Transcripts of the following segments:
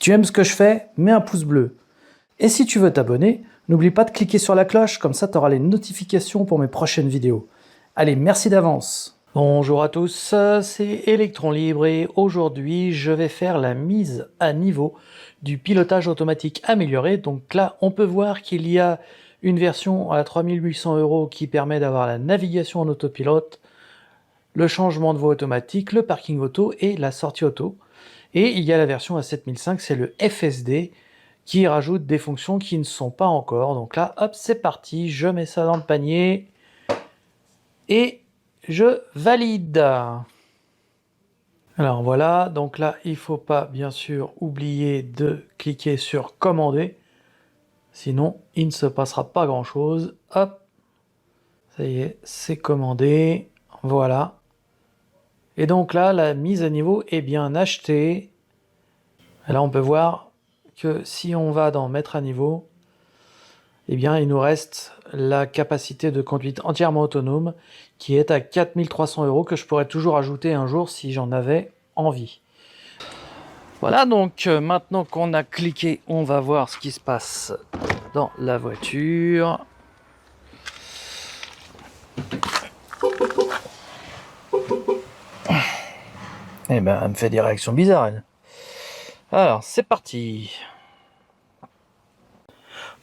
tu aimes ce que je fais, mets un pouce bleu. Et si tu veux t'abonner, n'oublie pas de cliquer sur la cloche, comme ça tu auras les notifications pour mes prochaines vidéos. Allez, merci d'avance. Bonjour à tous, c'est Electron Libre et aujourd'hui je vais faire la mise à niveau du pilotage automatique amélioré. Donc là on peut voir qu'il y a une version à 3800 € qui permet d'avoir la navigation en autopilote, le changement de voie automatique, le parking auto et la sortie auto. Et il y a la version à 7005, c'est le FSD, qui rajoute des fonctions qui ne sont pas encore. Donc là, hop, c'est parti, je mets ça dans le panier et je valide. Alors voilà, donc là, il ne faut pas bien sûr oublier de cliquer sur commander, sinon il ne se passera pas grand chose. Hop, ça y est, c'est commandé, voilà. Et donc là, la mise à niveau est bien achetée. Et là, on peut voir que si on va dans mettre à niveau, eh bien, il nous reste la capacité de conduite entièrement autonome qui est à 4300 € que je pourrais toujours ajouter un jour si j'en avais envie. Voilà, donc maintenant qu'on a cliqué, on va voir ce qui se passe dans la voiture. Eh ben, elle me fait des réactions bizarres, elle. Alors, c'est parti.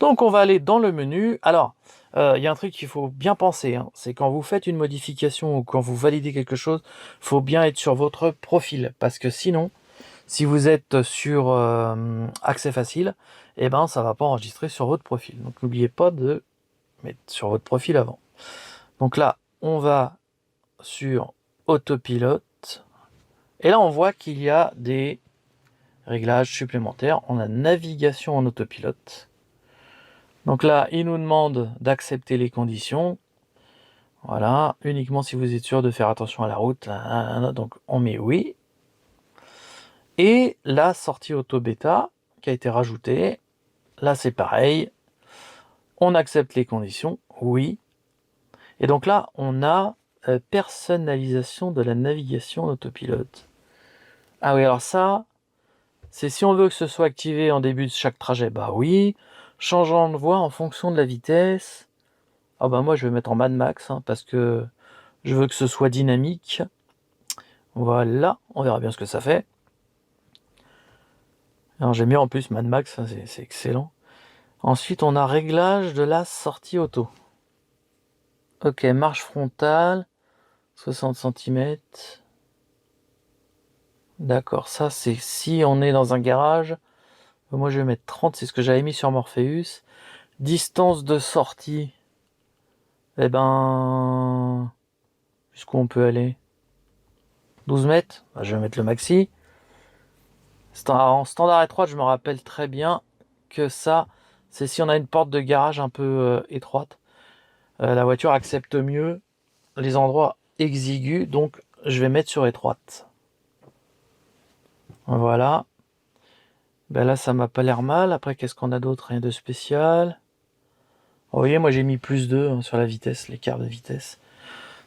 Donc, on va aller dans le menu. Alors, il y a un truc qu'il faut bien penser, hein, c'est quand vous faites une modification ou quand vous validez quelque chose, il faut bien être sur votre profil. Parce que sinon, si vous êtes sur accès facile, eh ben, ça ne va pas enregistrer sur votre profil. Donc, n'oubliez pas de mettre sur votre profil avant. Donc là, on va sur autopilote. Et là, on voit qu'il y a des réglages supplémentaires. On a navigation en autopilote. Donc là, il nous demande d'accepter les conditions. Voilà, uniquement si vous êtes sûr de faire attention à la route. Donc on met oui. Et la sortie auto bêta qui a été rajoutée. Là, c'est pareil. On accepte les conditions. Oui. Et donc là, on a personnalisation de la navigation en autopilote. Ah oui, alors ça, c'est si on veut que ce soit activé en début de chaque trajet, bah oui. Changeant de voie en fonction de la vitesse. Ah bah moi je vais mettre en Mad Max, hein, parce que je veux que ce soit dynamique. Voilà, on verra bien ce que ça fait. Alors j'aime bien en plus Mad Max, hein, c'est excellent. Ensuite on a réglage de la sortie auto. Ok, marche frontale, 60 cm. D'accord, ça c'est si on est dans un garage. Moi je vais mettre 30, c'est ce que j'avais mis sur Morpheus. Distance de sortie. Eh ben... jusqu'où on peut aller? 12 mètres, bah, je vais mettre le maxi. En standard étroite, je me rappelle très bien que ça, c'est si on a une porte de garage un peu étroite. La voiture accepte mieux les endroits exigus, donc je vais mettre sur étroite. Voilà. Ben là, ça m'a pas l'air mal. Après, qu'est-ce qu'on a d'autre? Rien de spécial. Vous voyez, moi j'ai mis plus 2 hein, sur la vitesse, l'écart de vitesse.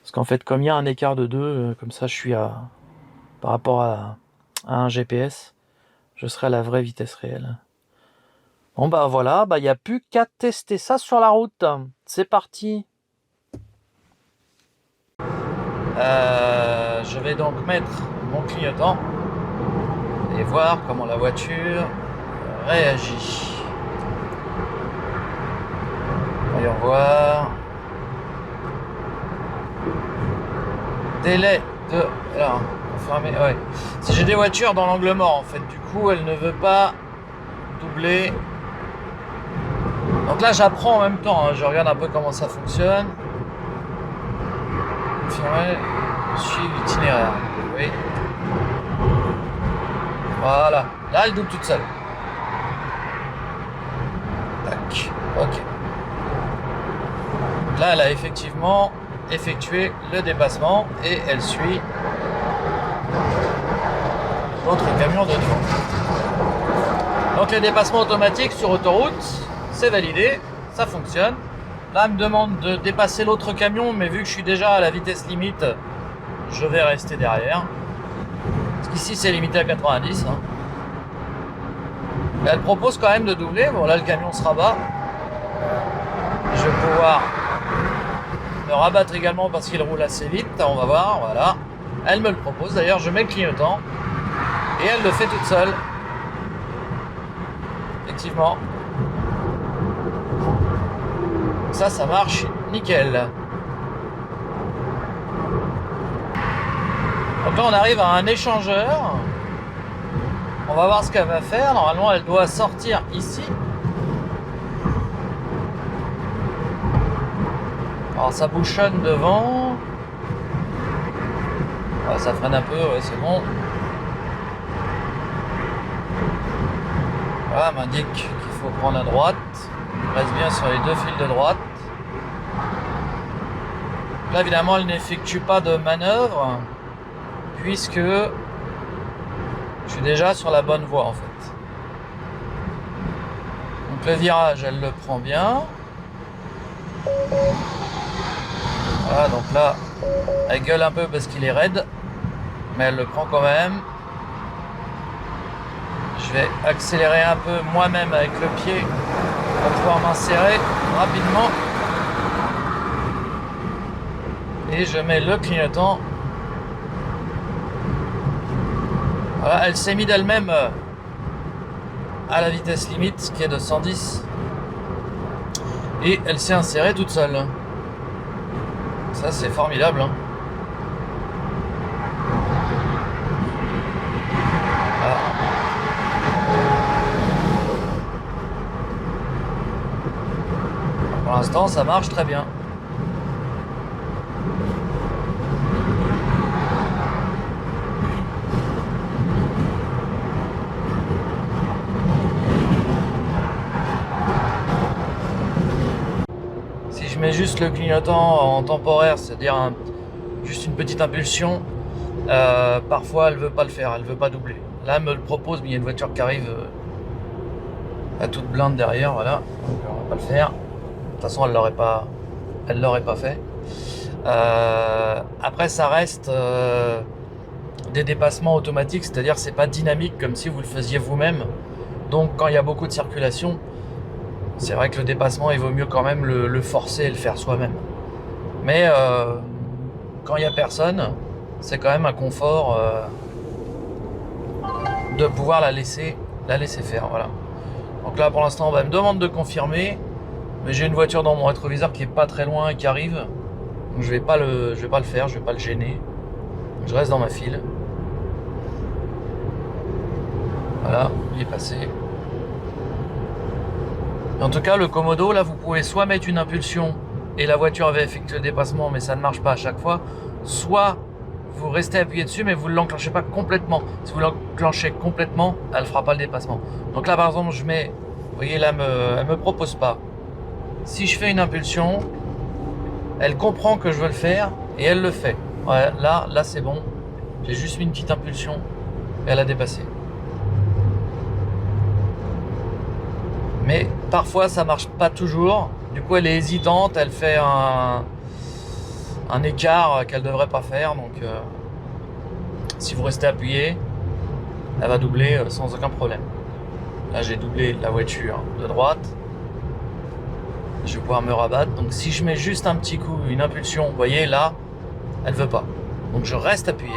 Parce qu'en fait, comme il y a un écart de 2, comme ça je suis par rapport à un GPS, je serai à la vraie vitesse réelle. Bon bah voilà, il n'y a plus qu'à tester ça sur la route. C'est parti. Je vais donc mettre mon clignotant et voir comment la voiture réagit. Voyons voir. Délai de... Alors, confirmer... Ouais. Si j'ai des voitures dans l'angle mort, en fait, du coup, elle ne veut pas doubler. Donc là, j'apprends en même temps. Hein. Je regarde un peu comment ça fonctionne. Confirmer. Suivre l'itinéraire. Oui. Voilà. Là, elle double toute seule. Tac. Ok. Là, elle a effectivement effectué le dépassement et elle suit l'autre camion de devant. Donc le dépassement automatique sur autoroute, c'est validé, ça fonctionne. Là, elle me demande de dépasser l'autre camion, mais vu que je suis déjà à la vitesse limite, je vais rester derrière. Parce qu'ici, c'est limité à 90. Hein. Mais elle propose quand même de doubler. Bon, là, le camion se rabat. Je vais pouvoir me rabattre également parce qu'il roule assez vite. On va voir, voilà. Elle me le propose. D'ailleurs, je mets le clignotant. Et elle le fait toute seule. Effectivement. Ça marche nickel. Donc là, on arrive à un échangeur. On va voir ce qu'elle va faire. Normalement, elle doit sortir ici. Alors, ça bouchonne devant. Ah, ça freine un peu, ouais, c'est bon. Voilà, elle m'indique qu'il faut prendre à droite. On reste bien sur les deux fils de droite. Là, évidemment, elle n'effectue pas de manœuvre puisque je suis déjà sur la bonne voie en fait. Donc le virage, elle le prend bien. Voilà, donc là, elle gueule un peu parce qu'il est raide, mais elle le prend quand même. Je vais accélérer un peu moi-même avec le pied pour pouvoir m'insérer rapidement. Et je mets le clignotant. Voilà, elle s'est mise d'elle-même à la vitesse limite qui est de 110. Et elle s'est insérée toute seule. Ça c'est formidable. Hein. Voilà. Pour l'instant ça marche très bien. Je mets juste le clignotant en temporaire, c'est-à-dire juste une petite impulsion. Parfois elle veut pas le faire, elle veut pas doubler. Là elle me le propose, mais il y a une voiture qui arrive à toute blinde derrière, voilà. Donc on va pas le faire. De toute façon elle l'aurait pas fait. Après ça reste des dépassements automatiques, c'est-à-dire c'est pas dynamique comme si vous le faisiez vous-même. Donc quand il y a beaucoup de circulation, c'est vrai que le dépassement, il vaut mieux quand même le forcer et le faire soi-même. Mais quand il n'y a personne, c'est quand même un confort de pouvoir la laisser faire. Voilà. Donc là, pour l'instant, elle me demande de confirmer, mais j'ai une voiture dans mon rétroviseur qui est pas très loin et qui arrive. Donc je vais pas le faire, je vais pas le gêner. Je reste dans ma file. Voilà, il est passé. En tout cas, le Komodo, là, vous pouvez soit mettre une impulsion et la voiture va effectuer le dépassement, mais ça ne marche pas à chaque fois, soit vous restez appuyé dessus, mais vous ne l'enclenchez pas complètement. Si vous l'enclenchez complètement, elle ne fera pas le dépassement. Donc là, par exemple, je mets, vous voyez, là, elle me propose pas. Si je fais une impulsion, elle comprend que je veux le faire et elle le fait. Ouais, là, c'est bon. J'ai juste mis une petite impulsion et elle a dépassé. Mais parfois ça marche pas toujours. Du coup elle est hésitante, elle fait un écart qu'elle devrait pas faire. Donc si vous restez appuyé, elle va doubler sans aucun problème. Là j'ai doublé la voiture de droite. Je vais pouvoir me rabattre. Donc si je mets juste un petit coup, une impulsion, vous voyez là, elle veut pas. Donc je reste appuyé.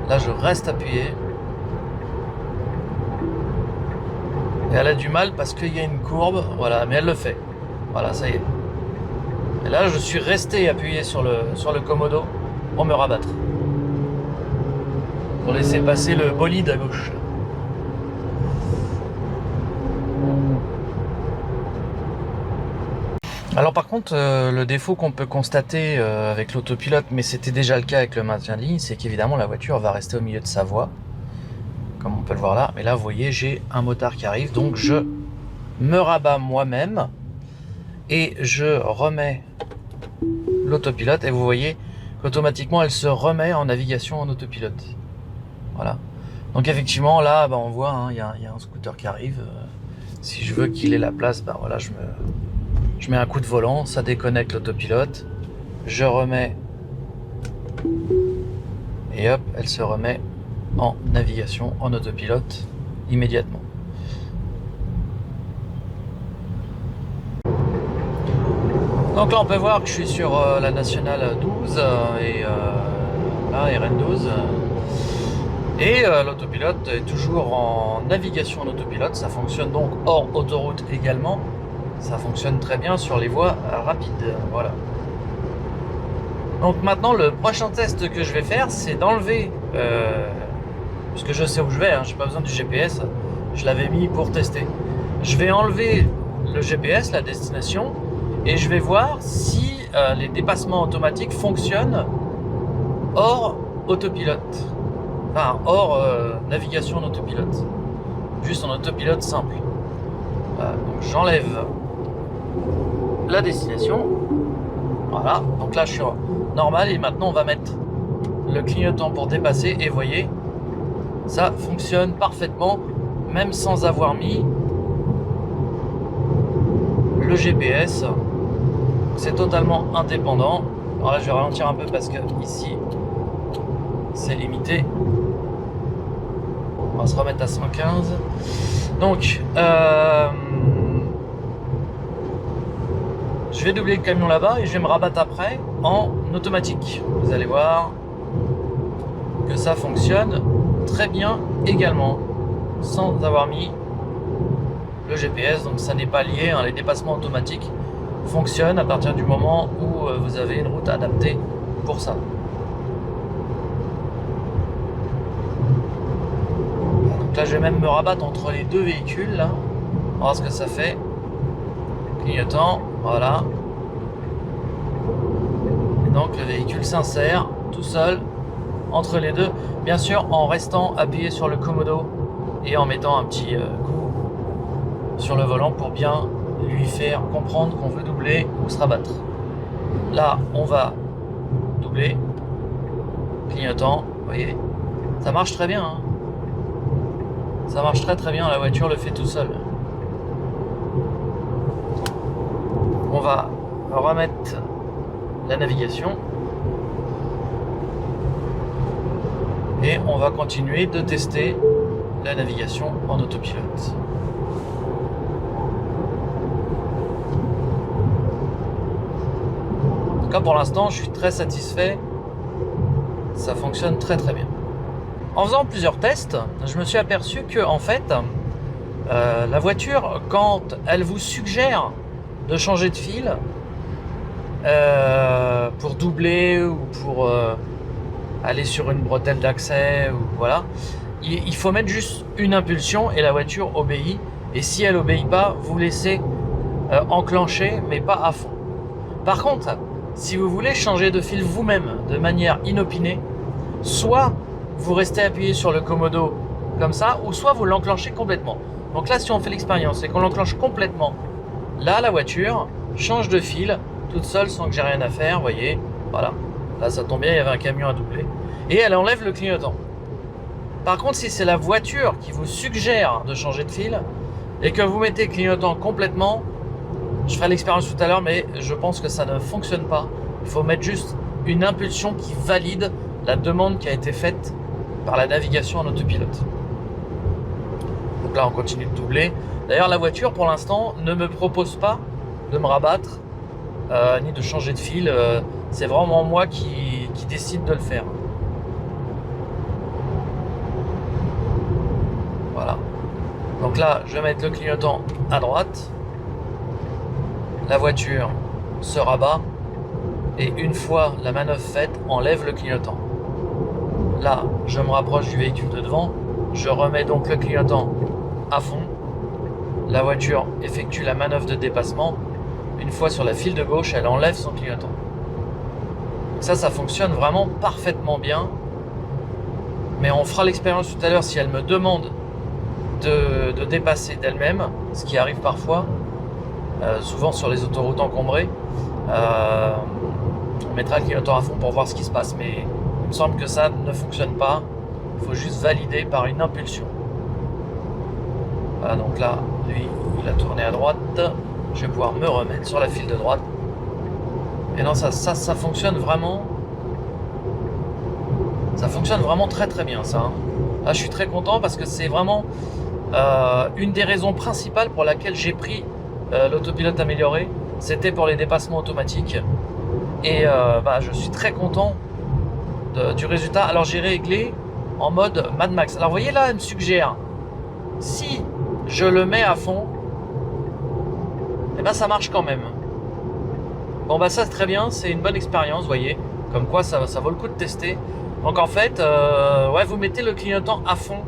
Là je reste appuyé. Et elle a du mal parce qu'il y a une courbe, voilà, mais elle le fait. Voilà, ça y est. Et là, je suis resté appuyé sur le Komodo pour me rabattre. Pour laisser passer le bolide à gauche. Alors par contre, le défaut qu'on peut constater avec l'autopilote, mais c'était déjà le cas avec le maintien de ligne, c'est qu'évidemment la voiture va rester au milieu de sa voie. Comme on peut le voir là, mais là vous voyez j'ai un motard qui arrive, donc je me rabats moi-même et je remets l'autopilote et vous voyez qu'automatiquement elle se remet en navigation en autopilote. Voilà. Donc effectivement là on voit il y a un scooter qui arrive. Si je veux qu'il ait la place, voilà, je mets un coup de volant, ça déconnecte l'autopilote, je remets et hop, elle se remet en navigation, en autopilote. immédiatement. Donc là on peut voir que je suis sur la nationale 12 et là RN12 et l'autopilote est toujours en navigation en autopilote. Ça fonctionne donc hors autoroute également. Ça fonctionne très bien sur les voies rapides. Voilà. Donc maintenant le prochain test que je vais faire, c'est d'enlever puisque je sais où je vais, hein, j'ai pas besoin du GPS, je l'avais mis pour tester. Je vais enlever le GPS, la destination, et je vais voir si les dépassements automatiques fonctionnent hors autopilote, enfin hors navigation en autopilote, juste en autopilote simple. Donc j'enlève la destination, voilà, donc là je suis normal et maintenant on va mettre le clignotant pour dépasser et voyez, ça fonctionne parfaitement même sans avoir mis le GPS. C'est totalement indépendant. Alors là je vais ralentir un peu parce que ici c'est limité. On va se remettre à 115. Donc je vais doubler le camion là-bas et je vais me rabattre après en automatique. Vous allez voir que ça fonctionne très bien également sans avoir mis le GPS. Donc ça n'est pas lié, hein. Les dépassements automatiques fonctionnent à partir du moment où vous avez une route adaptée pour ça. Donc là je vais même me rabattre entre les deux véhicules là. On va voir ce que ça fait. Clignotant, voilà. Et donc le véhicule s'insère tout seul entre les deux, bien sûr en restant appuyé sur le commodo et en mettant un petit coup sur le volant pour bien lui faire comprendre qu'on veut doubler ou se rabattre. Là on va doubler, clignotant, vous voyez, ça marche très bien, hein. Ça marche très très bien, la voiture le fait tout seul. On va remettre la navigation et on va continuer de tester la navigation en autopilote. En tout cas pour l'instant je suis très satisfait, ça fonctionne très très bien. En faisant plusieurs tests, je me suis aperçu que en fait la voiture, quand elle vous suggère de changer de fil pour doubler ou pour aller sur une bretelle d'accès, ou voilà, il faut mettre juste une impulsion et la voiture obéit. Et si elle obéit pas, vous laissez enclencher, mais pas à fond. Par contre, si vous voulez changer de fil vous-même de manière inopinée, soit vous restez appuyé sur le commodo comme ça, ou soit vous l'enclenchez complètement. Donc là, si on fait l'expérience et qu'on l'enclenche complètement, là, la voiture change de fil toute seule sans que j'ai rien à faire, vous voyez, voilà. Là, ça tombe bien, il y avait un camion à doubler. Et elle enlève le clignotant. Par contre, si c'est la voiture qui vous suggère de changer de fil et que vous mettez le clignotant complètement, je ferai l'expérience tout à l'heure, mais je pense que ça ne fonctionne pas. Il faut mettre juste une impulsion qui valide la demande qui a été faite par la navigation en autopilote. Donc là, on continue de doubler. D'ailleurs, la voiture, pour l'instant, ne me propose pas de me rabattre ni de changer de fil. C'est vraiment moi qui décide de le faire. Voilà. Donc là, je vais mettre le clignotant à droite. La voiture se rabat. Et une fois la manœuvre faite, enlève le clignotant. Là, je me rapproche du véhicule de devant. Je remets donc le clignotant à fond. La voiture effectue la manœuvre de dépassement. Une fois sur la file de gauche, elle enlève son clignotant. Ça fonctionne vraiment parfaitement bien. Mais on fera l'expérience tout à l'heure si elle me demande de dépasser d'elle-même, ce qui arrive parfois, souvent sur les autoroutes encombrées. On mettra le clignotant à fond pour voir ce qui se passe, mais il me semble que ça ne fonctionne pas. Il faut juste valider par une impulsion. Voilà, donc là, lui, il a tourné à droite. Je vais pouvoir me remettre sur la file de droite. Et non, ça fonctionne vraiment. Ça fonctionne vraiment très très bien, ça. Là, je suis très content parce que c'est vraiment Une des raisons principales pour laquelle j'ai pris l'autopilote amélioré, c'était pour les dépassements automatiques. Et je suis très content du résultat. Alors j'ai réglé en mode Mad Max. Alors vous voyez là, elle me suggère, si je le mets à fond, et ben ça marche quand même. Bon bah ça c'est très bien, c'est une bonne expérience, vous voyez, comme quoi ça vaut le coup de tester. Donc en fait, ouais, vous mettez le clignotant à fond.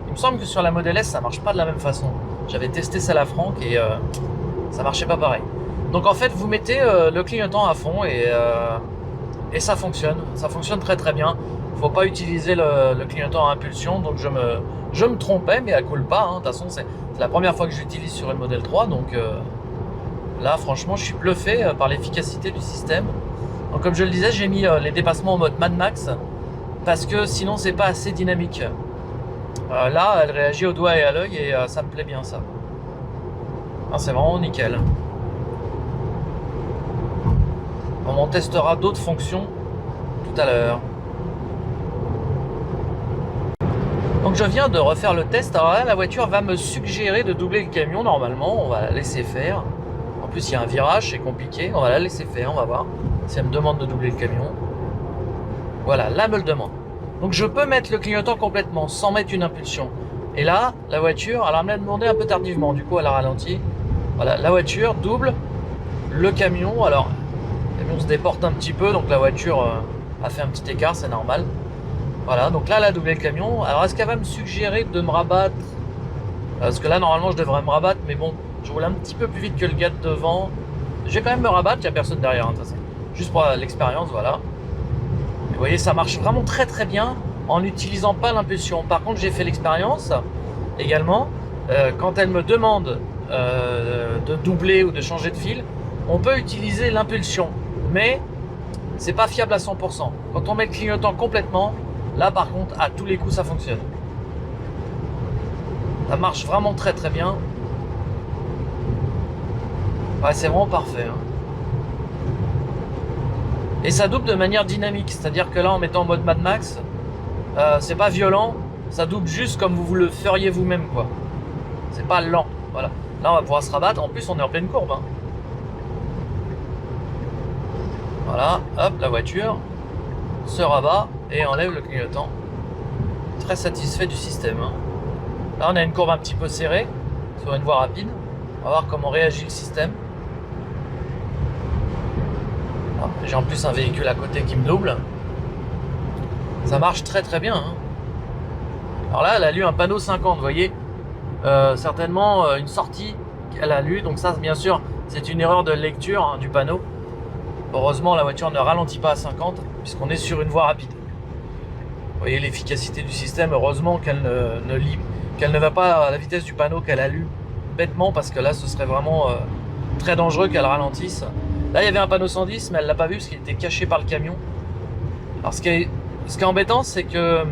Il me semble que sur la Model S ça marche pas de la même façon. J'avais testé celle à Franck et ça marchait pas pareil. Donc en fait vous mettez le clignotant à fond et ça fonctionne très très bien. Faut pas utiliser le clignotant à impulsion, donc je me trompais, mais à culpa, hein. De toute façon c'est la première fois que je l'utilise sur une Model 3, donc là franchement je suis bluffé par l'efficacité du système. Donc comme je le disais, j'ai mis les dépassements en mode Mad Max, parce que sinon c'est pas assez dynamique. Là elle réagit au doigt et à l'œil et ça me plaît bien ça. Ah, c'est vraiment nickel. On testera d'autres fonctions tout à l'heure. Donc je viens de refaire le test. Alors là, la voiture va me suggérer de doubler le camion. Normalement, on va la laisser faire. En plus, il y a un virage, c'est compliqué. On va la laisser faire, on va voir si elle me demande de doubler le camion. Voilà, là, elle me le demande. Donc je peux mettre le clignotant complètement sans mettre une impulsion. Et là, la voiture, alors elle me l'a demandé un peu tardivement. Du coup, elle a ralenti. Voilà, la voiture double le camion. Alors, le camion se déporte un petit peu, donc la voiture a fait un petit écart, c'est normal. Voilà, donc là, elle a doublé le camion. Alors, est-ce qu'elle va me suggérer de me rabattre? Parce que là, normalement, je devrais me rabattre, mais bon, je roule un petit peu plus vite que le gars de devant. Je vais quand même me rabattre, il n'y a personne derrière, hein, de toute façon. Juste pour l'expérience, voilà. Et vous voyez, ça marche vraiment très très bien en n'utilisant pas l'impulsion. Par contre, j'ai fait l'expérience également. Quand elle me demande de doubler ou de changer de fil, on peut utiliser l'impulsion, mais c'est pas fiable à 100%. Quand on met le clignotant complètement, là par contre, à tous les coups, ça fonctionne. Ça marche vraiment très très bien. Ouais, c'est vraiment parfait, hein. Et ça double de manière dynamique, c'est-à-dire que là, en mettant en mode Mad Max, c'est pas violent, ça double juste comme vous le feriez vous-même, quoi. C'est pas lent, voilà. Là, on va pouvoir se rabattre. En plus, on est en pleine courbe, hein. Voilà, hop, la voiture se rabat et enlève le clignotant. Très satisfait du système, hein. Là, on a une courbe un petit peu serrée sur une voie rapide. On va voir comment réagit le système. J'ai en plus un véhicule à côté qui me double. Ça marche très très bien, hein. Alors là, elle a lu un panneau 50, vous voyez. Certainement une sortie qu'elle a lu. Donc ça, bien sûr, c'est une erreur de lecture, hein, du panneau. Heureusement, la voiture ne ralentit pas à 50 puisqu'on est sur une voie rapide. Vous voyez l'efficacité du système. Heureusement qu'elle ne va pas à la vitesse du panneau qu'elle a lu bêtement, parce que là, ce serait vraiment très dangereux qu'elle ralentisse. Là, il y avait un panneau 110, mais elle l'a pas vu parce qu'il était caché par le camion. Alors, ce qui est embêtant, c'est que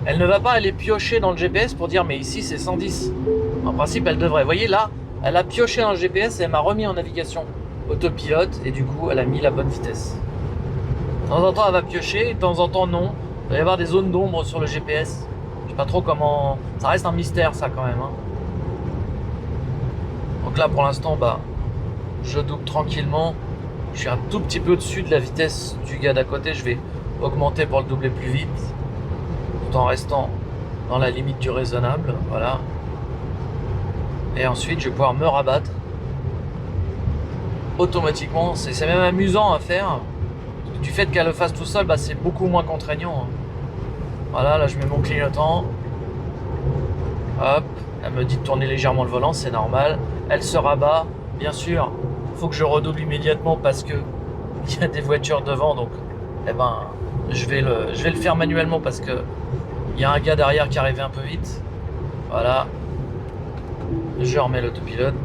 elle ne va pas aller piocher dans le GPS pour dire mais ici c'est 110. En principe, elle devrait. Vous voyez là, elle a pioché dans le GPS et elle m'a remis en navigation autopilote et du coup, elle a mis la bonne vitesse. De temps en temps, elle va piocher, et de temps en temps, non. Il va y avoir des zones d'ombre sur le GPS. Je sais pas trop comment. Ça reste un mystère, ça, quand même, hein. Donc là, pour l'instant, je double tranquillement. Je suis un tout petit peu au-dessus de la vitesse du gars d'à côté. Je vais augmenter pour le doubler plus vite, tout en restant dans la limite du raisonnable. Voilà. Et ensuite, je vais pouvoir me rabattre automatiquement. C'est même amusant à faire. Du fait qu'elle le fasse tout seul, c'est beaucoup moins contraignant, hein. Voilà, là je mets mon clignotant. Hop, elle me dit de tourner légèrement le volant, c'est normal. Elle se rabat. Bien sûr, il faut que je redouble immédiatement parce que il y a des voitures devant, donc je vais le faire manuellement parce que il y a un gars derrière qui arrivait un peu vite. Voilà. Je remets l'autopilote.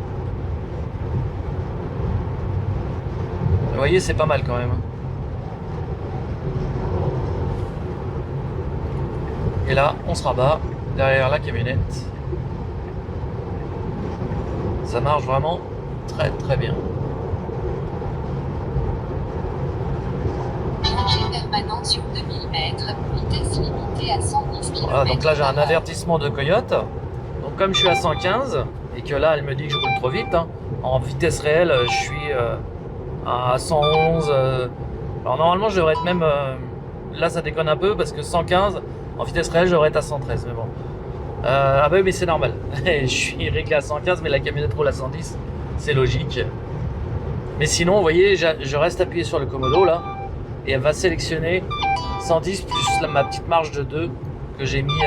Vous voyez, c'est pas mal quand même. Et là, on se rabat derrière la camionnette. Ça marche vraiment très très bien. Danger permanent sur 2000 mètres, vitesse limitée à 110 km. Voilà, donc là j'ai un avertissement de coyote. comme je suis à 115 et que là elle me dit que je roule trop vite, hein, en vitesse réelle je suis à 111. Alors normalement je devrais être même là ça déconne un peu parce que 115 en vitesse réelle je devrais être à 113, mais bon. Ah bah oui, mais c'est normal. Je suis réglé à 115 mais la camionnette roule à 110, c'est logique. Mais sinon vous voyez je reste appuyé sur le Komodo là et elle va sélectionner 110 plus ma petite marge de 2 que j'ai mis.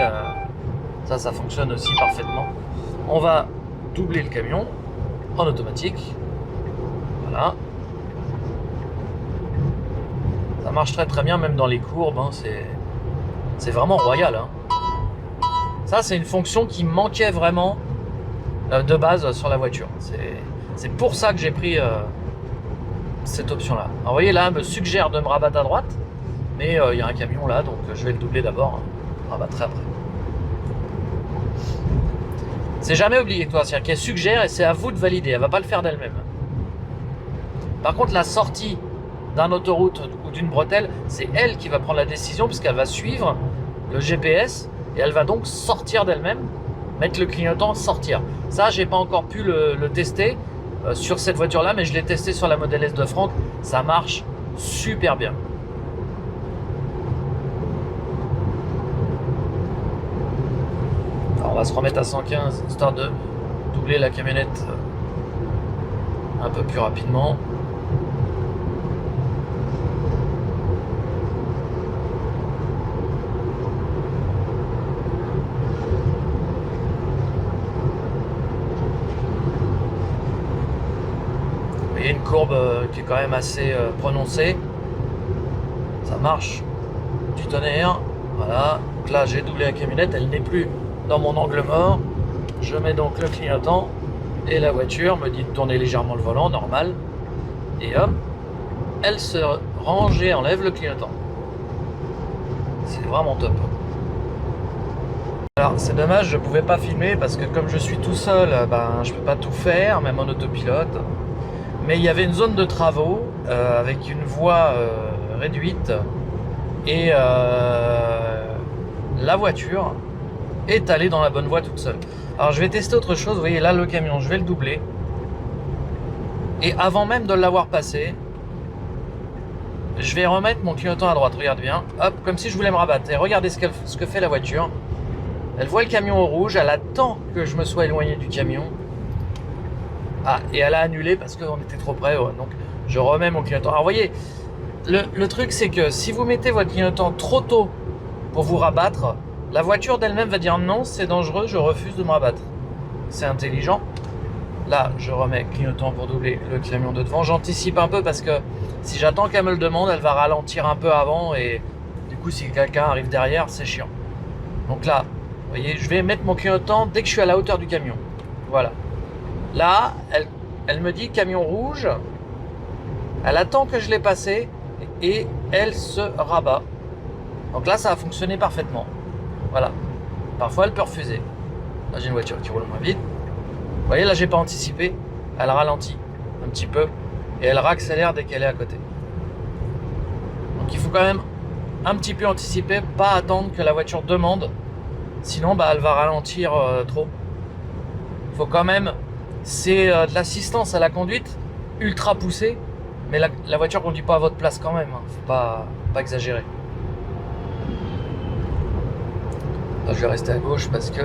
Ça fonctionne aussi parfaitement. On va doubler le camion en automatique. Voilà. Ça marche très très bien même dans les courbes, hein. C'est vraiment royal, hein. Ça c'est une fonction qui manquait vraiment de base sur la voiture. C'est pour ça que j'ai pris cette option là. Alors vous voyez là, elle me suggère de me rabattre à droite, mais il y a un camion là, donc je vais le doubler d'abord, hein. Je rabattrai après. C'est jamais obligatoire, c'est-à-dire qu'elle suggère et c'est à vous de valider, elle va pas le faire d'elle-même. Par contre la sortie d'un autoroute ou d'une bretelle, c'est elle qui va prendre la décision puisqu'elle va suivre le GPS et elle va donc sortir d'elle-même, mettre le clignotant, sortir. Ça, j'ai pas encore pu le tester sur cette voiture-là, mais je l'ai testé sur la Model S de Franck, ça marche super bien. Alors, on va se remettre à 115 histoire de doubler la camionnette un peu plus rapidement. Il y a une courbe qui est quand même assez prononcée. Ça marche du tonnerre. Voilà. Donc là, j'ai doublé la camionnette. Elle n'est plus dans mon angle mort. Je mets donc le clignotant. Et la voiture me dit de tourner légèrement le volant, normal. Et hop, elle se range et enlève le clignotant. C'est vraiment top. Alors c'est dommage, je ne pouvais pas filmer parce que comme je suis tout seul, je ne peux pas tout faire, même en autopilote. Mais il y avait une zone de travaux avec une voie réduite et la voiture est allée dans la bonne voie toute seule. Alors je vais tester autre chose, vous voyez là le camion, je vais le doubler. Et avant même de l'avoir passé, je vais remettre mon clignotant à droite, regarde bien, hop, comme si je voulais me rabattre. Et regardez ce que fait la voiture. Elle voit le camion au rouge, elle attend que je me sois éloigné du camion. Ah, et elle a annulé parce qu'on était trop près, ouais. Donc je remets mon clignotant. Alors vous voyez, le truc c'est que si vous mettez votre clignotant trop tôt pour vous rabattre, la voiture d'elle-même va dire non, c'est dangereux, je refuse de me rabattre. C'est intelligent. Là, je remets clignotant pour doubler le camion de devant. J'anticipe un peu parce que si j'attends qu'elle me le demande, elle va ralentir un peu avant et du coup si quelqu'un arrive derrière, c'est chiant. Donc là, vous voyez, je vais mettre mon clignotant dès que je suis à la hauteur du camion. Voilà. Là, elle me dit camion rouge. Elle attend que je l'ai passé et elle se rabat. Donc là, ça a fonctionné parfaitement. Voilà. Parfois, elle peut refuser. Là, j'ai une voiture qui roule moins vite. Vous voyez, là, j'ai pas anticipé. Elle ralentit un petit peu et elle réaccélère dès qu'elle est à côté. Donc, il faut quand même un petit peu anticiper, pas attendre que la voiture demande. Sinon, elle va ralentir trop. Il faut quand même... C'est de l'assistance à la conduite ultra poussée, mais la voiture ne conduit pas à votre place quand même, hein. Faut pas exagérer. Là, je vais rester à gauche parce que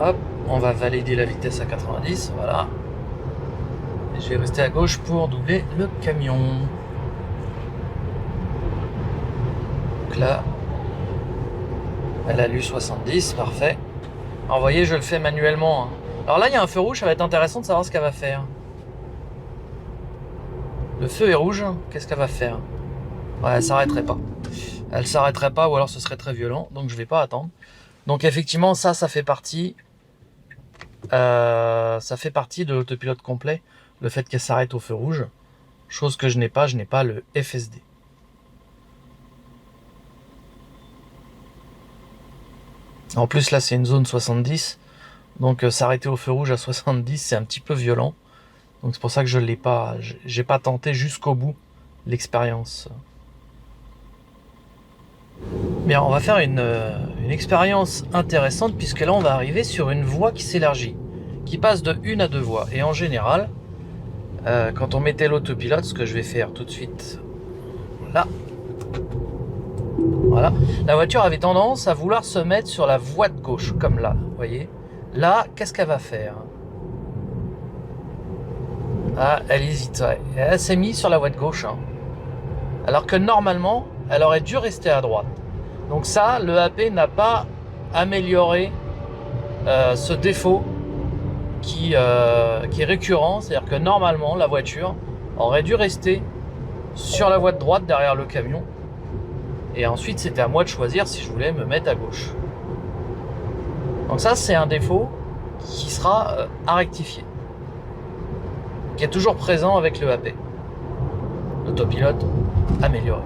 hop, on va valider la vitesse à 90, voilà. Et je vais rester à gauche pour doubler le camion. Donc là, elle a lu 70, parfait. Alors vous voyez, je le fais manuellement, hein. Alors là, il y a un feu rouge, ça va être intéressant de savoir ce qu'elle va faire. Le feu est rouge, qu'est-ce qu'elle va faire? Ouais, elle s'arrêterait pas. Elle s'arrêterait pas, ou alors ce serait très violent, donc je vais pas attendre. Donc effectivement, ça fait partie de l'autopilote complet, le fait qu'elle s'arrête au feu rouge. Chose que je n'ai pas le FSD. En plus là, c'est une zone 70. Donc s'arrêter au feu rouge à 70, c'est un petit peu violent. Donc c'est pour ça que je l'ai pas, j'ai pas tenté jusqu'au bout l'expérience. Bien, on va faire une une expérience intéressante puisque là on va arriver sur une voie qui s'élargit, qui passe de 1 à 2 voies. Et en général, quand on mettait l'autopilote, ce que je vais faire tout de suite, là, voilà, la voiture avait tendance à vouloir se mettre sur la voie de gauche, comme là, vous voyez. Là, qu'est-ce qu'elle va faire? Ah, elle hésite, ouais. Elle s'est mise sur la voie de gauche, hein. Alors que normalement, elle aurait dû rester à droite. Donc ça, le AP n'a pas amélioré ce défaut qui est récurrent. C'est-à-dire que normalement, la voiture aurait dû rester sur la voie de droite derrière le camion. Et ensuite, c'était à moi de choisir si je voulais me mettre à gauche. Donc ça, c'est un défaut qui sera à rectifier, qui est toujours présent avec le AP. L'autopilote amélioré.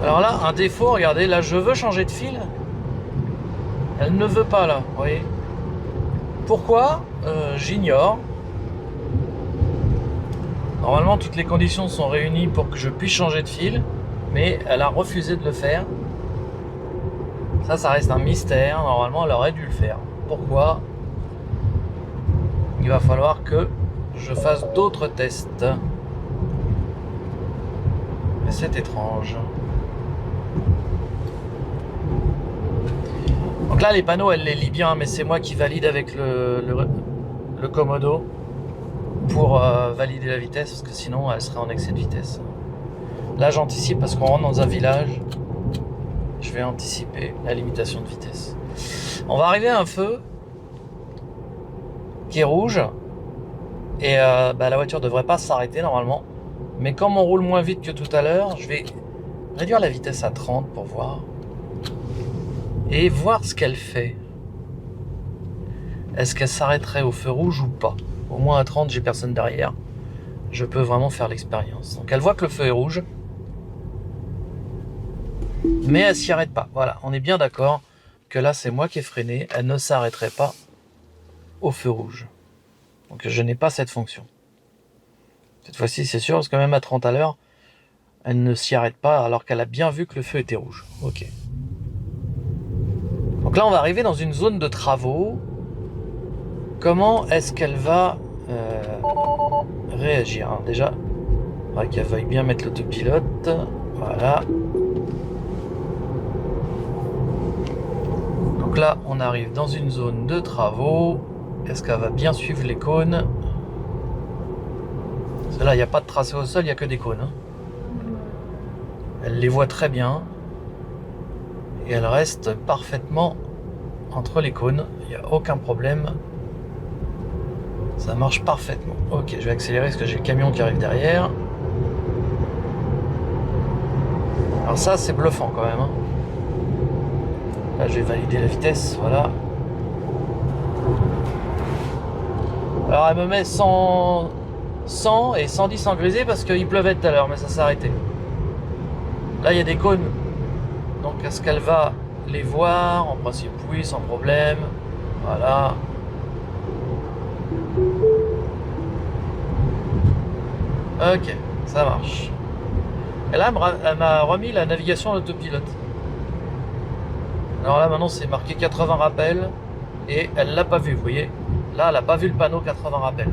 Alors là, un défaut, regardez, là je veux changer de fil. Elle ne veut pas là, vous voyez. Pourquoi? J'ignore. Normalement, toutes les conditions sont réunies pour que je puisse changer de fil, mais elle a refusé de le faire. Ça reste un mystère. Normalement, elle aurait dû le faire. Pourquoi? Il va falloir que je fasse d'autres tests. Mais c'est étrange. Donc là, les panneaux, elle les lit bien, mais c'est moi qui valide avec le Komodo pour valider la vitesse, parce que sinon, elle serait en excès de vitesse. Là, j'anticipe parce qu'on rentre dans un village. Je vais anticiper la limitation de vitesse. On va arriver à un feu qui est rouge et la voiture devrait pas s'arrêter normalement. Mais comme on roule moins vite que tout à l'heure, je vais réduire la vitesse à 30 pour voir. Et voir ce qu'elle fait. Est-ce qu'elle s'arrêterait au feu rouge ou pas? Au moins à 30, j'ai personne derrière. Je peux vraiment faire l'expérience. Donc elle voit que le feu est rouge. Mais elle s'y arrête pas. Voilà, on est bien d'accord que là c'est moi qui ai freiné. Elle ne s'arrêterait pas au feu rouge. Donc je n'ai pas cette fonction. Cette fois-ci c'est sûr, parce que même à 30 à l'heure, elle ne s'y arrête pas alors qu'elle a bien vu que le feu était rouge. Ok. Donc là on va arriver dans une zone de travaux. Comment est-ce qu'elle va réagir? Alors déjà, il faudrait qu'elle veuille bien mettre l'autopilote. Voilà. Donc là, on arrive dans une zone de travaux. Est-ce qu'elle va bien suivre les cônes? Parce que là, il n'y a pas de tracé au sol, il n'y a que des cônes. Elle les voit très bien. Et elle reste parfaitement entre les cônes. Il n'y a aucun problème. Ça marche parfaitement. Ok, je vais accélérer parce que j'ai le camion qui arrive derrière. Alors ça, c'est bluffant quand même. Là, je vais valider la vitesse, voilà. Alors, elle me met 100 et 110 en grisé parce qu'il pleuvait tout à l'heure, mais ça s'est arrêté. Là, il y a des cônes. Donc, est-ce qu'elle va les voir? En principe, oui, sans problème. Voilà. Ok, ça marche. Et là, elle m'a remis la navigation en autopilote. Alors là, maintenant, c'est marqué 80 rappels. Et elle l'a pas vu, vous voyez. Là, elle n'a pas vu le panneau 80 rappels.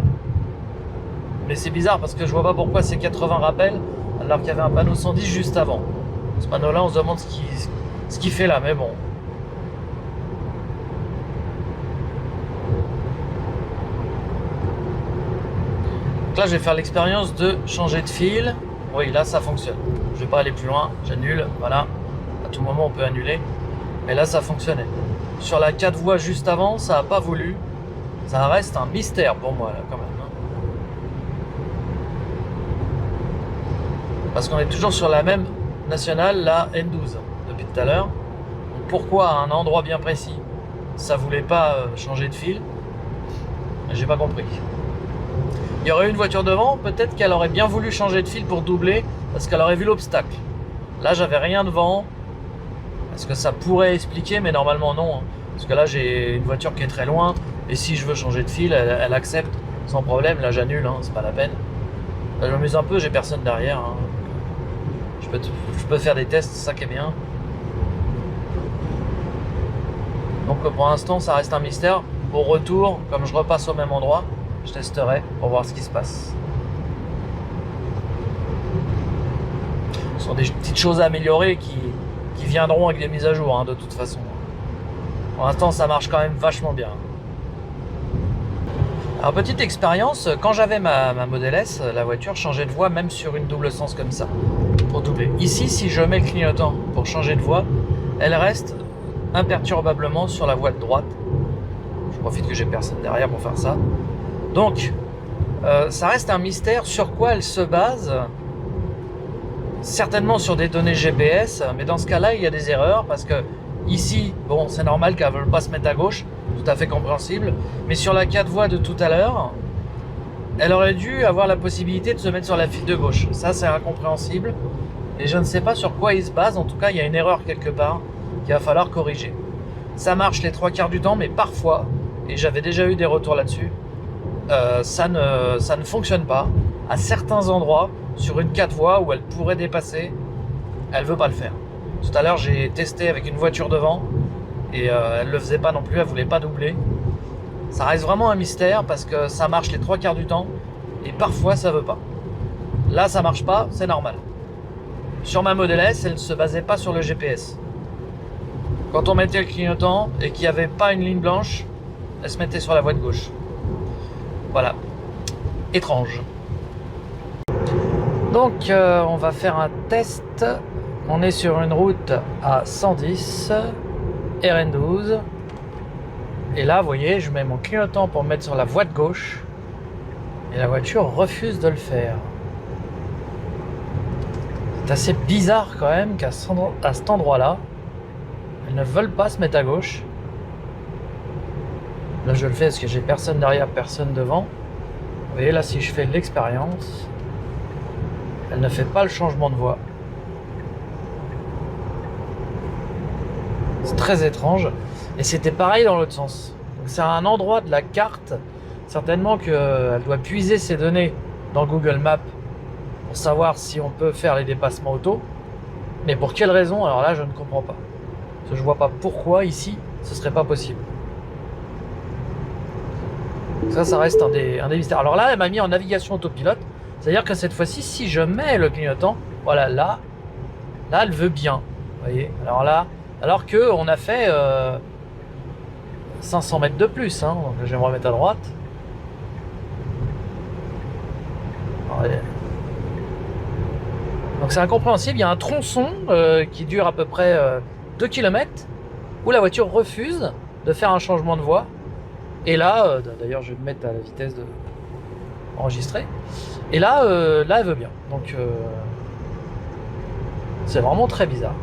Mais c'est bizarre parce que je vois pas pourquoi c'est 80 rappels alors qu'il y avait un panneau 110 juste avant. Ce panneau-là, on se demande ce qu'il fait là, mais bon. Donc là, je vais faire l'expérience de changer de fil. Oui, là, ça fonctionne. Je vais pas aller plus loin. J'annule. Voilà. À tout moment, on peut annuler. Mais là, ça fonctionnait. Sur la 4 voies juste avant, ça n'a pas voulu. Ça reste un mystère pour moi, là, quand même. Parce qu'on est toujours sur la même nationale, la N12, depuis tout à l'heure. Pourquoi à un endroit bien précis, ça voulait pas changer de fil? J'ai pas compris. Il y aurait eu une voiture devant, peut-être qu'elle aurait bien voulu changer de fil pour doubler, parce qu'elle aurait vu l'obstacle. Là, j'avais rien devant. Est-ce que ça pourrait expliquer? Mais normalement non. Parce que là, j'ai une voiture qui est très loin. Et si je veux changer de fil, elle accepte sans problème. Là, j'annule, c'est pas la peine. Là, je m'amuse un peu, j'ai personne derrière. Hein. Je peux faire des tests, c'est ça qui est bien. Donc pour l'instant, ça reste un mystère. Au retour, comme je repasse au même endroit, je testerai pour voir ce qui se passe. Ce sont des petites choses à améliorer qui viendront avec des mises à jour, hein, de toute façon. Pour l'instant, ça marche quand même vachement bien. Alors, petite expérience, quand j'avais ma Model S, la voiture changeait de voie même sur une double sens comme ça, pour doubler. Ici, si je mets le clignotant pour changer de voie, elle reste imperturbablement sur la voie de droite. Je profite que j'ai personne derrière pour faire ça. Donc, ça reste un mystère sur quoi elle se base. Certainement sur des données GPS, mais dans ce cas-là, il y a des erreurs parce que ici, bon, c'est normal qu'elle ne veut pas se mettre à gauche, tout à fait compréhensible, mais sur la 4 voies de tout à l'heure, elle aurait dû avoir la possibilité de se mettre sur la file de gauche. Ça, c'est incompréhensible et je ne sais pas sur quoi il se base. En tout cas, il y a une erreur quelque part qu'il va falloir corriger. Ça marche les 3/4 du temps, mais parfois, et j'avais déjà eu des retours là-dessus, ça ne fonctionne pas. À certains endroits, sur une 4 voies où elle pourrait dépasser, elle veut pas le faire. Tout à l'heure, j'ai testé avec une voiture devant et elle le faisait pas non plus, elle voulait pas doubler. Ça reste vraiment un mystère parce que ça marche les 3/4 du temps et parfois ça veut pas. Là, ça marche pas, c'est normal. Sur ma Model S, elle ne se basait pas sur le GPS. Quand on mettait le clignotant et qu'il n'y avait pas une ligne blanche, elle se mettait sur la voie de gauche. Voilà. Étrange. Donc on va faire un test. On est sur une route à 110 RN12 et là vous voyez je mets mon clignotant pour me mettre sur la voie de gauche et la voiture refuse de le faire. C'est assez bizarre quand même qu'à cet endroit là elles ne veulent pas se mettre à gauche. Là je le fais parce que j'ai personne derrière, personne devant. Vous voyez là si je fais l'expérience, elle ne fait pas le changement de voie. C'est très étrange. Et c'était pareil dans l'autre sens. Donc c'est un endroit de la carte, certainement qu'elle doit puiser ses données dans Google Maps pour savoir si on peut faire les dépassements auto. Mais pour quelle raison? Alors là, je ne comprends pas. Parce que je vois pas pourquoi ici, ce serait pas possible. Ça reste un des mystères. Alors là, elle m'a mis en navigation autopilote. C'est-à-dire que cette fois-ci, si je mets le clignotant, voilà, là, elle veut bien. Vous voyez? Alors là, alors que on a fait 500 mètres de plus, hein, donc je vais me remettre à droite. Donc c'est incompréhensible, il y a un tronçon qui dure à peu près 2 km où la voiture refuse de faire un changement de voie. Et là, d'ailleurs je vais me mettre à la vitesse de enregistrer. Et là, elle veut bien. Donc c'est vraiment très bizarre.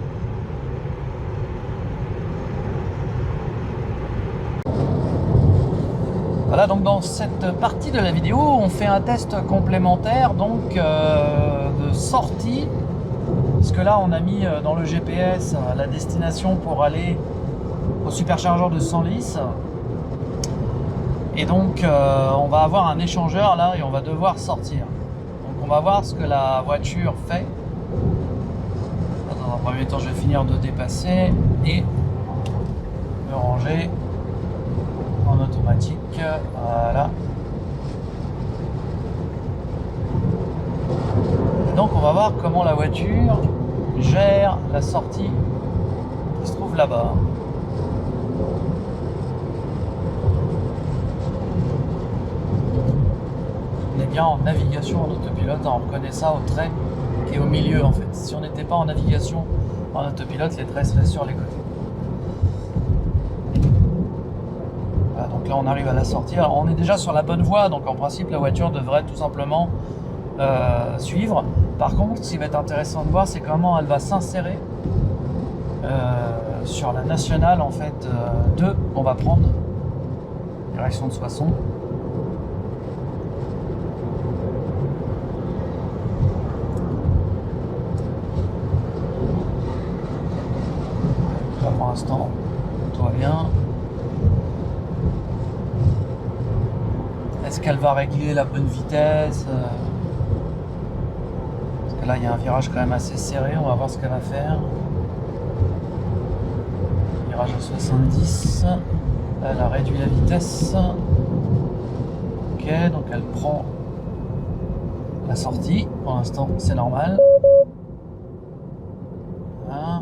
Voilà, donc dans cette partie de la vidéo, on fait un test complémentaire donc de sortie. Parce que là, on a mis dans le GPS la destination pour aller au superchargeur de Senlis. Et donc, on va avoir un échangeur là et on va devoir sortir. Donc, on va voir ce que la voiture fait. Dans un premier temps, je vais finir de dépasser et me ranger en automatique. Voilà. Et donc, on va voir comment la voiture gère la sortie qui se trouve là-bas. On est bien en navigation en autopilote, on reconnaît ça au trait qui est au milieu en fait. Si on n'était pas en navigation en autopilote, les traits seraient sur les côtés. Voilà, donc là on arrive à la sortie. Alors, on est déjà sur la bonne voie, donc en principe la voiture devrait tout simplement suivre. Par contre, ce qui va être intéressant de voir, c'est comment elle va s'insérer sur la nationale en fait 2 qu'on va prendre, direction de Soissons. Là pour l'instant, tout va bien. Est-ce qu'elle va régler la bonne vitesse? là il y a un virage quand même assez serré, on va voir ce qu'elle va faire. Virage à 70, elle a réduit la vitesse. Ok, donc elle prend la sortie, pour l'instant c'est normal. Voilà.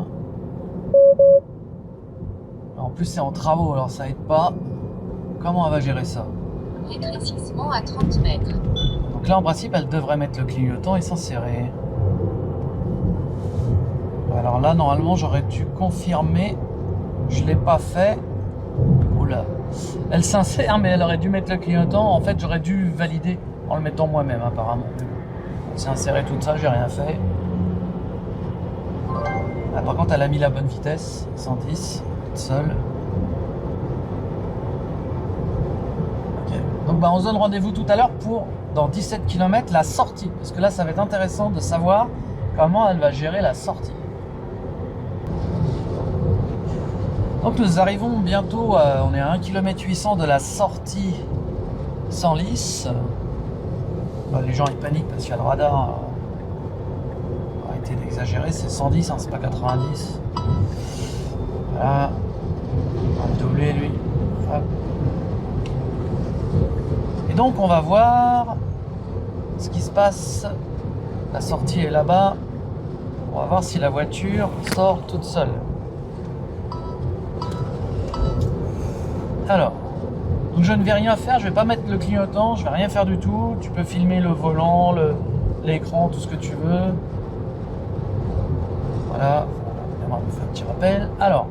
En plus c'est en travaux, alors ça aide pas. Comment elle va gérer ça? Rétrécissement à 30 mètres. Donc là en principe elle devrait mettre le clignotant et s'insérer. Alors là normalement j'aurais dû confirmer. Je l'ai pas fait. Oula. Elle s'insère mais elle aurait dû mettre le clignotant. En fait j'aurais dû valider en le mettant moi-même apparemment. Elle s'est insérée toute ça, j'ai rien fait. Ah, par contre elle a mis la bonne vitesse, 110, toute seule. Donc bah, on se donne rendez-vous tout à l'heure pour, dans 17 km, la sortie. Parce que là, ça va être intéressant de savoir comment elle va gérer la sortie. Donc nous arrivons bientôt, on est à 1 km 800 de la sortie Senlis. Bah, les gens ils paniquent parce qu'il y a le radar. Arrêtez d'exagérer, c'est 110, hein, c'est pas 90. Voilà. On va le doubler lui. Hop. Et donc on va voir ce qui se passe. La sortie est là-bas. On va voir si la voiture sort toute seule. Alors, donc je ne vais rien faire, je vais pas mettre le clignotant, je vais rien faire du tout. Tu peux filmer le volant, l'écran, tout ce que tu veux. Voilà, on va faire un petit rappel. Alors,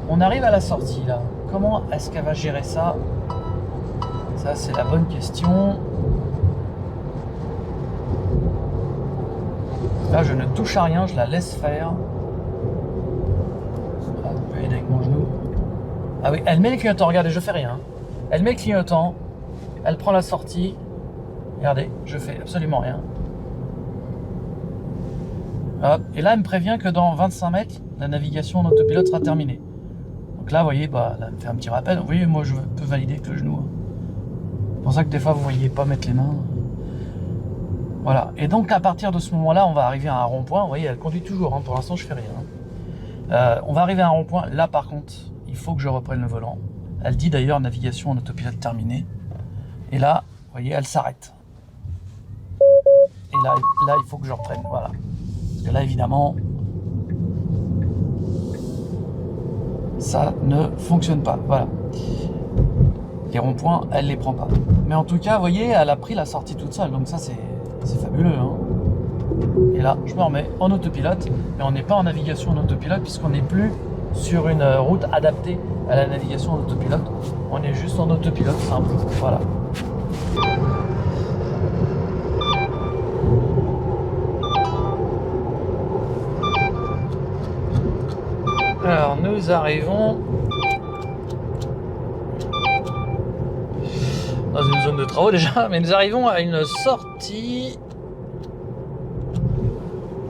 on arrive à la sortie là. Comment est-ce qu'elle va gérer ça? Ça, c'est la bonne question. Là, je ne touche à rien, je la laisse faire. Ah, je peux aider avec mon genou. Ah oui, elle met le clignotant, regardez, je fais rien. Elle met le clignotant, elle prend la sortie. Regardez, je fais absolument rien. Hop. Et là, elle me prévient que dans 25 mètres, la navigation en autopilote sera terminée. Donc là, vous voyez, bah, là, elle me fait un petit rappel. Vous voyez, moi, je peux valider avec le genou. C'est pour ça que des fois, vous ne voyez pas mettre les mains. Voilà. Et donc, à partir de ce moment-là, on va arriver à un rond-point. Vous voyez, elle conduit toujours. Hein. Pour l'instant, je fais rien. On va arriver à un rond-point. Là, par contre, il faut que je reprenne le volant. Elle dit d'ailleurs navigation en autopilote terminée. Et là, vous voyez, elle s'arrête. Et là, il faut que je reprenne. Voilà. Parce que là, évidemment, ça ne fonctionne pas. Voilà. Les ronds-points, elle les prend pas. Mais en tout cas, vous voyez, elle a pris la sortie toute seule. Donc ça, c'est fabuleux. Hein. Et là, je me remets en autopilote. Mais on n'est pas en navigation en autopilote puisqu'on n'est plus sur une route adaptée à la navigation en autopilote. On est juste en autopilote simple. Voilà. Alors, nous arrivons dans une zone de travaux déjà, mais nous arrivons à une sortie.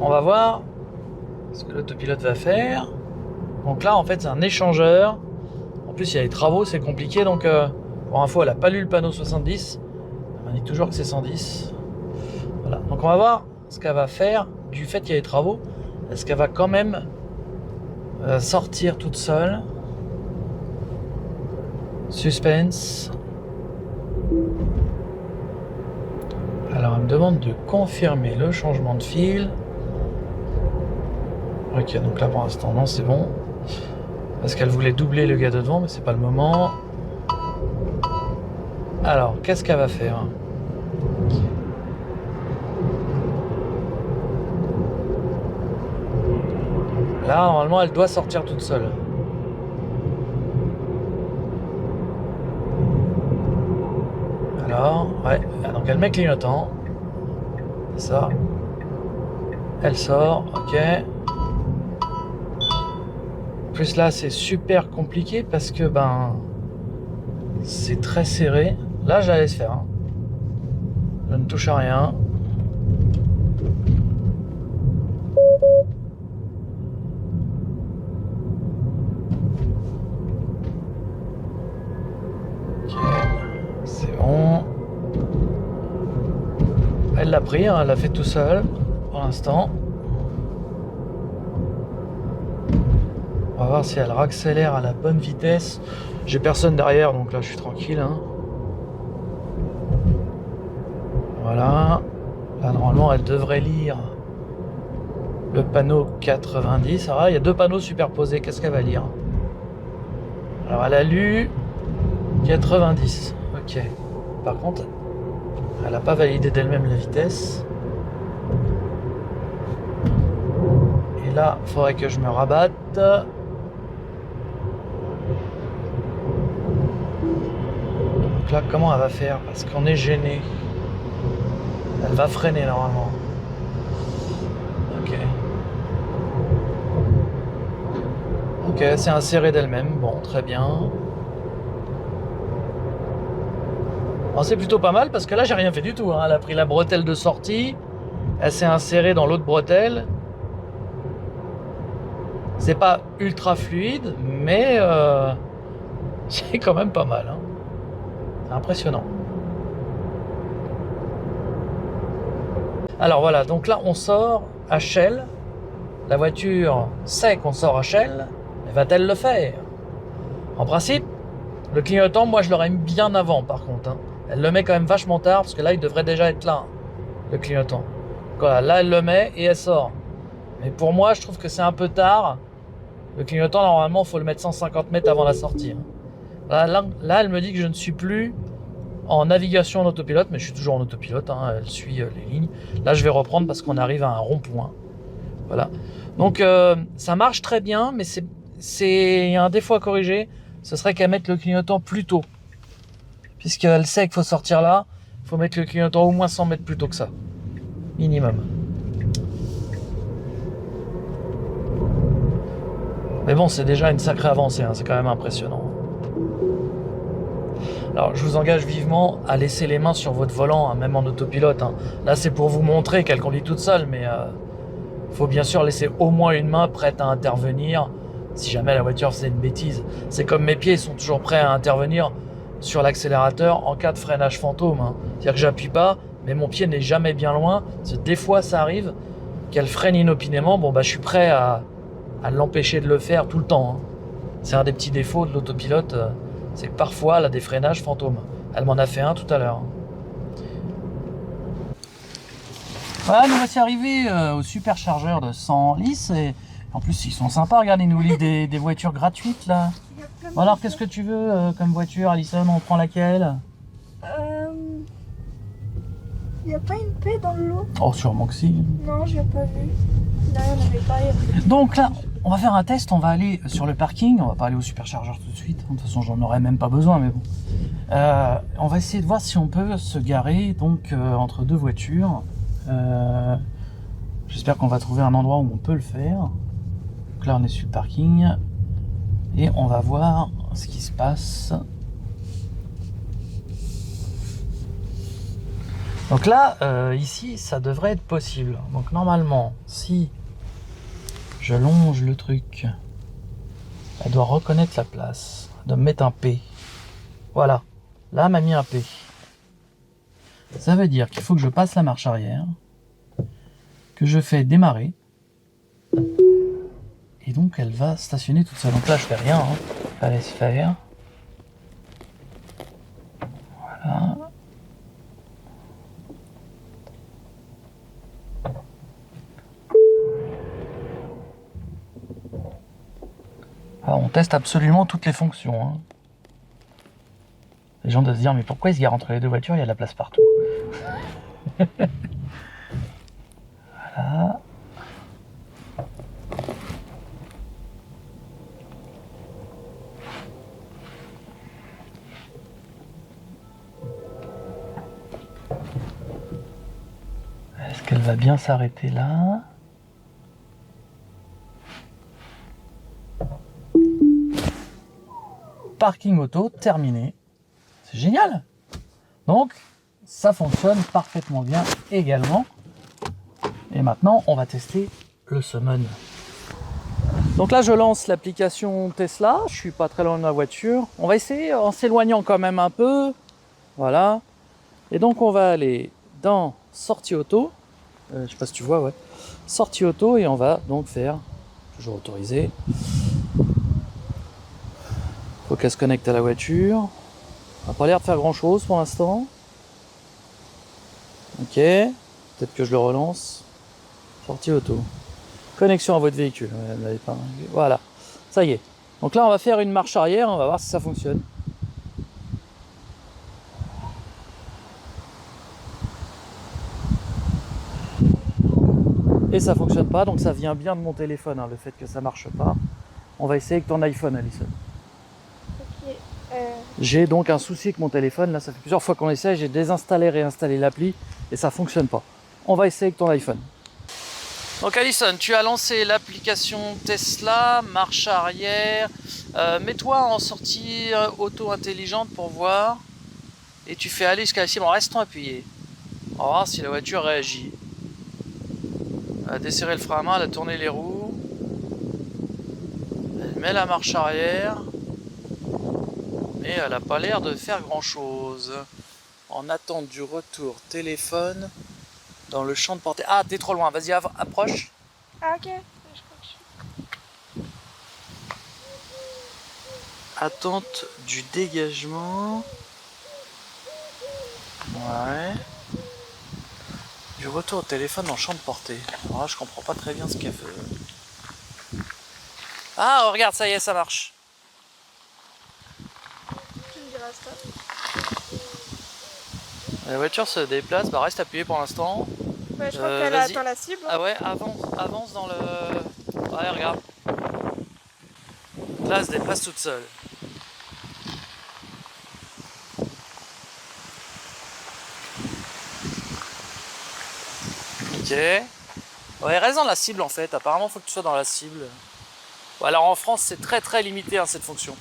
On va voir ce que l'autopilote va faire. Donc là, en fait, c'est un échangeur. En plus, il y a les travaux, c'est compliqué. Donc, pour info, elle n'a pas lu le panneau 70. On dit toujours que c'est 110. Voilà. Donc, on va voir ce qu'elle va faire du fait qu'il y a les travaux. Est-ce qu'elle va quand même sortir toute seule? Suspense. Alors, elle me demande de confirmer le changement de fil. Ok, donc là, pour l'instant, non, c'est bon. Parce qu'elle voulait doubler le gars de devant, mais c'est pas le moment. Alors, qu'est-ce qu'elle va faire? Là, normalement, elle doit sortir toute seule. Alors, ouais, donc elle met clignotant. C'est ça. Elle sort, ok. Plus là, c'est super compliqué parce que, c'est très serré. Là, je la laisse faire. Hein. Je ne touche à rien. Elle l'a pris, hein, elle l'a fait tout seul. pour l'instant. On va voir si elle accélère à la bonne vitesse. J'ai personne derrière, donc là je suis tranquille. Hein. Voilà. Là normalement elle devrait lire le panneau 90. Alors là, il y a deux panneaux superposés. Qu'est-ce qu'elle va lire? Alors elle a lu 90. Ok. Par contre, elle n'a pas validé d'elle-même la vitesse. Et là, il faudrait que je me rabatte. Donc là, comment elle va faire? Parce qu'on est gêné. Elle va freiner normalement. Ok. Ok, c'est inséré d'elle-même. Bon, très bien. Alors, c'est plutôt pas mal parce que là, j'ai rien fait du tout. Hein. Elle a pris la bretelle de sortie. Elle s'est insérée dans l'autre bretelle. C'est pas ultra fluide, mais c'est quand même pas mal. Hein. C'est impressionnant. Alors voilà, donc là on sort à Chelles. La voiture sait qu'on sort à Chelles. Mais va-t-elle le faire? En principe, le clignotant, moi je l'aurais mis bien avant par contre. Hein. Elle le met quand même vachement tard parce que là il devrait déjà être là, le clignotant. Voilà, là elle le met et elle sort. Mais pour moi, je trouve que c'est un peu tard. Le clignotant, normalement, il faut le mettre 150 mètres avant la sortie. Là, elle me dit que je ne suis plus en navigation en autopilote, mais je suis toujours en autopilote. Hein, elle suit les lignes. Là, je vais reprendre parce qu'on arrive à un rond-point. Voilà. Donc, ça marche très bien, mais il y a un défaut à corriger. Ce serait qu'elle mette le clignotant plus tôt. Puisqu'elle sait qu'il faut sortir là, il faut mettre le clignotant au moins 100 mètres plus tôt que ça. Minimum. Mais bon, c'est déjà une sacrée avancée, hein, c'est quand même impressionnant. Alors, je vous engage vivement à laisser les mains sur votre volant, hein, même en autopilote. Hein. Là, c'est pour vous montrer qu'elle conduit toute seule, mais faut bien sûr laisser au moins une main prête à intervenir si jamais la voiture faisait une bêtise. C'est comme mes pieds sont toujours prêts à intervenir sur l'accélérateur en cas de freinage fantôme. Hein. C'est-à-dire que j'appuie pas, mais mon pied n'est jamais bien loin. Parce que des fois, ça arrive qu'elle freine inopinément. Bon, bah, je suis prêt à l'empêcher de le faire tout le temps. Hein. C'est un des petits défauts de l'autopilote, c'est que parfois elle a des freinages fantômes. Elle m'en a fait un tout à l'heure. Voilà, nous voici arrivés au superchargeur de 100 litres et en plus ils sont sympas, regardez, ils nous livrent des voitures gratuites là. Bon, alors qu'est-ce que tu veux comme voiture, Alison? On prend laquelle? Il n'y a pas une paix dans le lot? Oh, sûrement que si. Non, je l'ai pas vu. Là, on n'avait pas. Donc là, on va faire un test, on va aller sur le parking, on va pas aller au superchargeur tout de suite, de toute façon j'en aurais même pas besoin, mais bon. On va essayer de voir si on peut se garer donc entre deux voitures. J'espère qu'on va trouver un endroit où on peut le faire. Donc là on est sur le parking et on va voir ce qui se passe. Donc là, ici, ça devrait être possible. Donc normalement, si je longe le truc, elle doit reconnaître la place. Elle doit me mettre un P. Voilà. Là, elle m'a mis un P. Ça veut dire qu'il faut que je passe la marche arrière, que je fais démarrer, et donc elle va stationner toute seule. Donc là, je fais rien. Hein. Elle laisse faire. Voilà. Alors, on teste absolument toutes les fonctions. Hein. Les gens doivent se dire, mais pourquoi ils se garent entre les deux voitures? Il y a de la place partout. Voilà. Est-ce qu'elle va bien s'arrêter là? Parking auto terminé. C'est génial. Donc, ça fonctionne parfaitement bien également. Et maintenant, on va tester le Summon. Donc là, je lance l'application Tesla. Je suis pas très loin de la voiture. On va essayer en s'éloignant quand même un peu. Voilà. Et donc, on va aller dans Sortie auto. Je sais pas si tu vois, ouais. sortie auto et on va donc faire, toujours autorisé. Faut qu'elle se connecte à la voiture. On n'a pas l'air de faire grand chose pour l'instant. Ok, peut-être que je le relance. Sortie auto. Connexion à votre véhicule. Voilà, ça y est. Donc là on va faire une marche arrière, on va voir si ça fonctionne. Et ça fonctionne pas, donc ça vient bien de mon téléphone, hein, le fait que ça marche pas. On va essayer avec ton iPhone, Alison. Ok. J'ai donc un souci avec mon téléphone, là ça fait plusieurs fois qu'on essaie, j'ai désinstallé, réinstallé l'appli et ça fonctionne pas. On va essayer avec ton iPhone. Donc Alison, tu as lancé l'application Tesla, marche arrière. Mets-toi en sortie auto intelligente pour voir. Et tu fais aller jusqu'à la cible en restant appuyé. On va voir si la voiture réagit. Elle a desserré le frein à main, elle a tourné les roues. Elle met la marche arrière. Mais elle n'a pas l'air de faire grand chose. En attente du retour téléphone dans le champ de portée. Ah, t'es trop loin, vas-y, approche. Ah ok. Je crois que je suis... Attente du dégagement. Ouais. Du retour au téléphone en champ de portée. Alors là, je comprends pas très bien ce qu'elle fait. Ah, regarde, ça y est, ça marche. Tu me diras stop. La voiture se déplace, bah reste appuyé pour l'instant. Ouais, je crois qu'elle vas-y. atteint la cible. Ah ouais, avance dans le... Ouais, regarde. Là, elle se déplace toute seule. Ok. Ouais, reste dans la cible en fait. Apparemment, il faut que tu sois dans la cible. Bon, alors en France, c'est très très limité hein, cette fonction.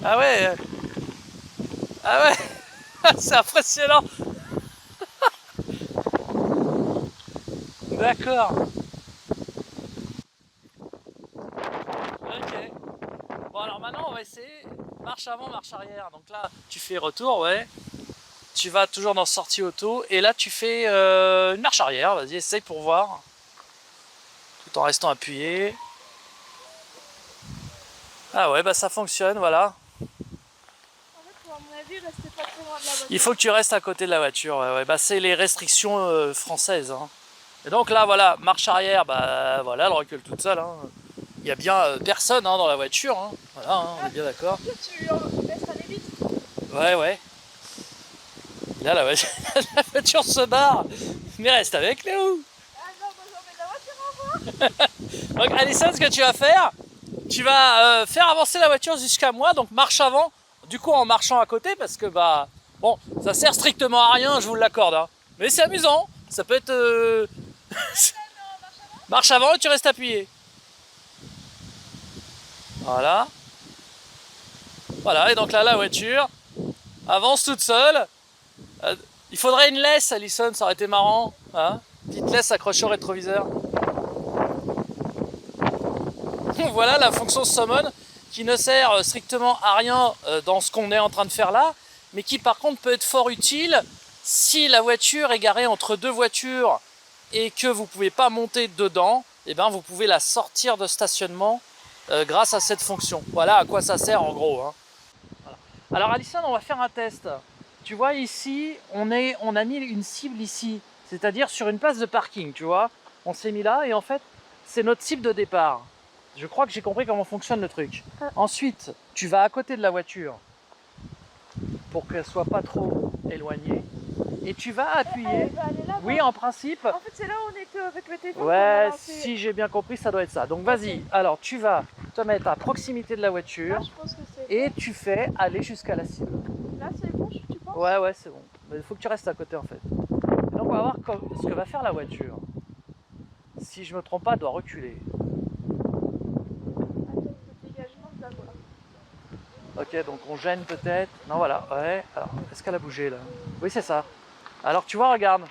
Ah ouais. Ah ouais. C'est impressionnant. D'accord. Ok. Bon alors maintenant on va essayer marche avant, marche arrière. Donc là tu fais retour, ouais. Tu vas toujours dans sortie auto et là tu fais une marche arrière. Vas-y, essaye pour voir. Tout en restant appuyé. Ah ouais, bah ça fonctionne, voilà. En fait, à mon avis, restez pas trop loin de la voiture. Il faut que tu restes à côté de la voiture. Ouais, ouais. Bah c'est les restrictions françaises. Hein. Et donc là, voilà, marche arrière, bah voilà, elle recule toute seule. Hein. Il y a bien personne hein, dans la voiture. Hein. Voilà, hein, on est bien d'accord. Tu laisses aller vite. Ouais, ouais. Là, la voiture se barre. Mais reste avec nous. Ah non, moi j'emmène la voiture en bas. Donc Alison, ce que tu vas faire, tu vas faire avancer la voiture jusqu'à moi, donc marche avant, du coup en marchant à côté, parce que bah, bon, ça sert strictement à rien, je vous l'accorde, hein. Mais c'est amusant, ça peut être... Marche avant et tu restes appuyé. Voilà. Voilà, et donc là, la voiture avance toute seule. Il faudrait une laisse, Alison, ça aurait été marrant. Hein, petite laisse accrochée au rétroviseur. Voilà la fonction summon qui ne sert strictement à rien dans ce qu'on est en train de faire là, mais qui par contre peut être fort utile si la voiture est garée entre deux voitures et que vous ne pouvez pas monter dedans, et ben vous pouvez la sortir de stationnement grâce à cette fonction. Voilà à quoi ça sert en gros. Hein. Voilà. Alors Alison, on va faire un test. Tu vois ici, on a mis une cible ici, c'est-à-dire sur une place de parking, tu vois. On s'est mis là et en fait, c'est notre cible de départ. Je crois que j'ai compris comment fonctionne le truc. Ah. Ensuite, tu vas à côté de la voiture pour qu'elle soit pas trop éloignée. Et tu vas appuyer. Elle va aller là-bas. Oui, en principe. En fait, c'est là où on était avec le téléphone. Ouais, si j'ai bien compris, ça doit être ça. Donc vas-y. Okay. Alors, tu vas te mettre à proximité de la voiture. Là, je pense que c'est et tu fais aller jusqu'à la cible. Là, c'est bon, tu penses? Ouais, ouais, c'est bon. Mais il faut que tu restes à côté en fait. Et donc, on va voir ce que va faire la voiture. Si je me trompe pas, elle doit reculer. Ok, donc on gêne peut-être. Non, voilà, ouais. Alors, est-ce qu'elle a bougé là? Oui, c'est ça. Alors, tu vois, regarde.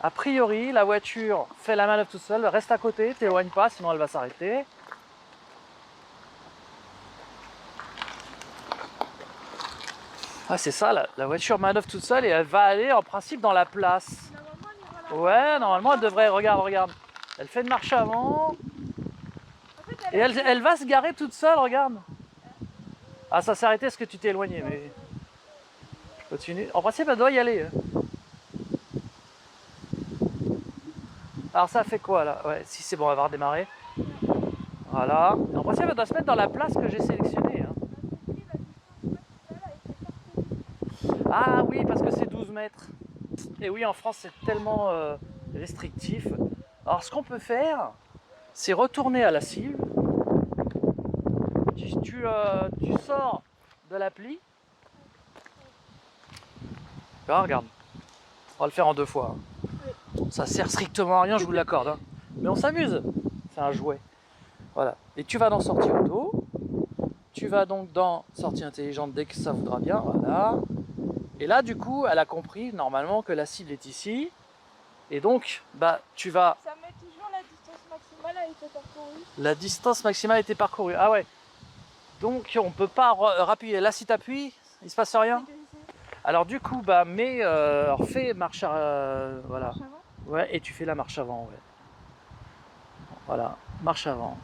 A priori, la voiture fait la manœuvre toute seule. Reste à côté, t'éloigne pas, sinon elle va s'arrêter. Ah, c'est ça, la voiture manœuvre toute seule et elle va aller en principe dans la place. Normalement, elle ira là. Ouais, normalement elle devrait, regarde. Elle fait une marche avant En fait, et elle va se garer toute seule, regarde. Ah, ça s'est arrêté parce que tu t'es éloigné, mais... Continue. En principe, elle doit y aller. Alors ça fait quoi là? Ouais, si c'est bon, elle va redémarrer. Voilà. Et en principe, elle doit se mettre dans la place que j'ai sélectionnée. Ah oui, parce que c'est 12 mètres. Et oui, en France, c'est tellement restrictif. Alors, ce qu'on peut faire, c'est retourner à la cible. Tu sors de l'appli. Ah, regarde. On va le faire en 2 fois. Ça sert strictement à rien, je vous l'accorde. Hein. Mais on s'amuse. C'est un jouet. Voilà. Et tu vas dans sortie auto. Tu vas donc dans sortie intelligente dès que ça voudra bien. Voilà. Et là, du coup, elle a compris normalement que la cible est ici. Et donc, bah, tu vas... Ça met toujours la distance maximale a été parcourue. La distance maximale a été parcourue. Ah ouais. Donc, on peut pas rappuyer. Là, si tu appuies, il se passe rien. Alors, du coup, bah, fais marche voilà. Ouais, et tu fais la marche avant. Ouais. Voilà, marche avant.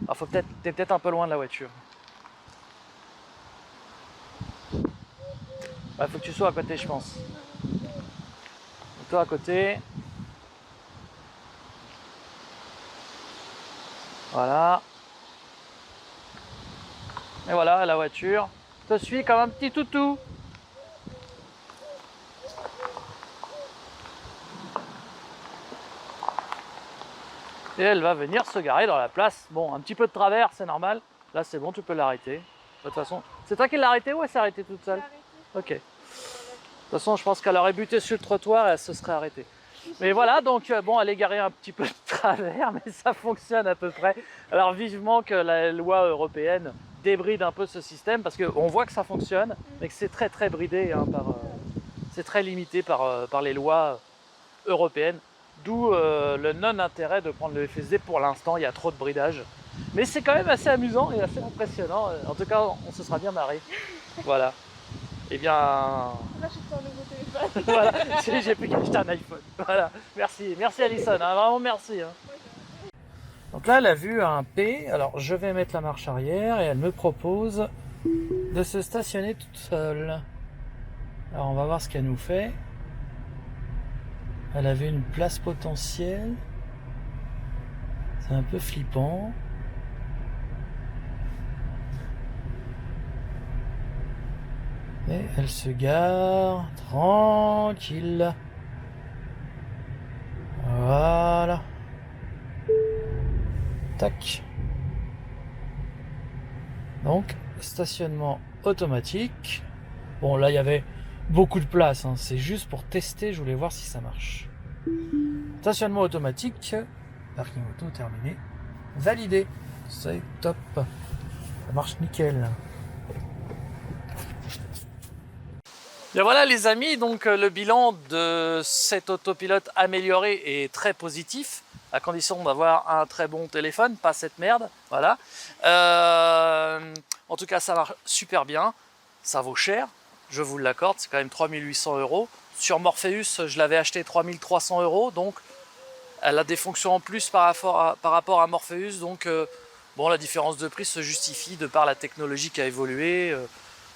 Alors, t'es peut-être un peu loin de la voiture. Ouais, faut que tu sois à côté, je pense. Toi à côté. Voilà. Et voilà, la voiture te suit comme un petit toutou. Et elle va venir se garer dans la place. Bon, un petit peu de travers, c'est normal. Là, c'est bon, tu peux l'arrêter. De toute façon, c'est toi qui l'as arrêtée ou elle s'est arrêtée toute seule? Ok. De toute façon, je pense qu'elle aurait buté sur le trottoir et elle se serait arrêtée. Mais voilà, donc bon, elle est garée un petit peu de travers, mais ça fonctionne à peu près. Alors vivement que la loi européenne débride un peu ce système, parce qu'on voit que ça fonctionne, mais que c'est très très bridé, hein, c'est très limité par les lois européennes. D'où le non-intérêt de prendre le FSD pour l'instant, il y a trop de bridage. Mais c'est quand même assez amusant et assez impressionnant. En tout cas, on se sera bien marré. Voilà. Eh bien... Là, j'ai un nouveau téléphone. Voilà, j'ai plus qu'à acheter un iPhone. Voilà, merci Alison, hein, vraiment merci. Hein. Donc là, elle a vu un P. Alors, je vais mettre la marche arrière et elle me propose de se stationner toute seule. Alors, on va voir ce qu'elle nous fait. Elle avait une place potentielle. C'est un peu flippant. Et elle se gare tranquille. Voilà. Tac. Donc, stationnement automatique. Bon, là, il y avait beaucoup de place. Hein. C'est juste pour tester. Je voulais voir si ça marche. Stationnement automatique. Parking auto terminé. Validé. C'est top. Ça marche nickel. Bien voilà les amis, donc le bilan de cet autopilote amélioré est très positif, à condition d'avoir un très bon téléphone, pas cette merde, voilà. En tout cas ça marche super bien, ça vaut cher, je vous l'accorde, c'est quand même 3800 €. Sur Morpheus, je l'avais acheté 3300 €, donc elle a des fonctions en plus par rapport à Morpheus, donc bon, la différence de prix se justifie de par la technologie qui a évolué.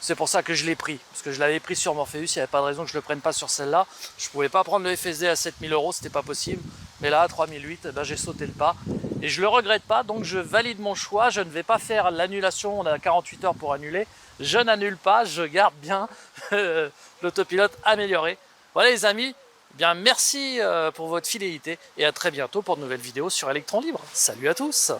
C'est pour ça que je l'ai pris, parce que je l'avais pris sur Morpheus, il n'y avait pas de raison que je ne le prenne pas sur celle-là. Je ne pouvais pas prendre le FSD à 7000 €, c'était pas possible. Mais là, à 3008, ben, j'ai sauté le pas. Et je ne le regrette pas, donc je valide mon choix. Je ne vais pas faire l'annulation, on a 48 heures pour annuler. Je n'annule pas, je garde bien l'autopilote amélioré. Voilà les amis, bien merci pour votre fidélité et à très bientôt pour de nouvelles vidéos sur Electron Libre. Salut à tous!